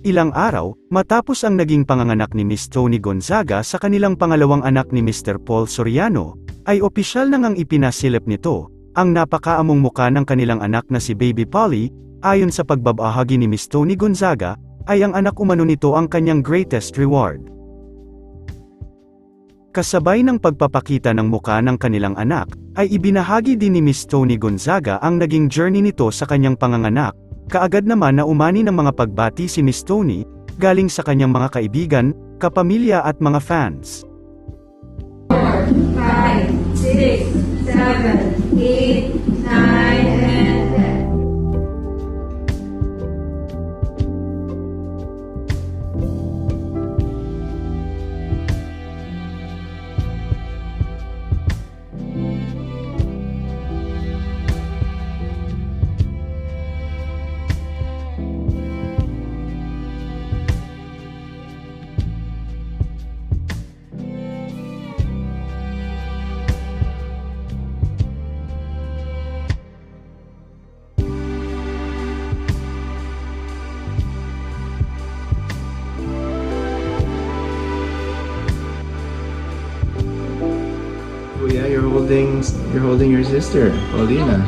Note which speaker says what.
Speaker 1: Ilang araw, matapos ang naging panganganak ni Miss Tony Gonzaga sa kanilang pangalawang anak ni Mr. Paul Soriano, ay opisyal nang ang ipinasilip nito, ang napakaamong muka ng kanilang anak na si Baby Polly. Ayon sa pagbabahagi ni Miss Tony Gonzaga, ay ang anak umano nito ang kanyang greatest reward. Kasabay ng pagpapakita ng muka ng kanilang anak, ay ibinahagi din ni Miss Tony Gonzaga ang naging journey nito sa kanyang panganganak. Kaagad naman na umani ng mga pagbati si Miss Tony, galing sa kanyang mga kaibigan, kapamilya at mga fans.
Speaker 2: 4, 5, 6, 7, 8, 9, and 10.
Speaker 3: Kuya, you're holding your sister, Paulina.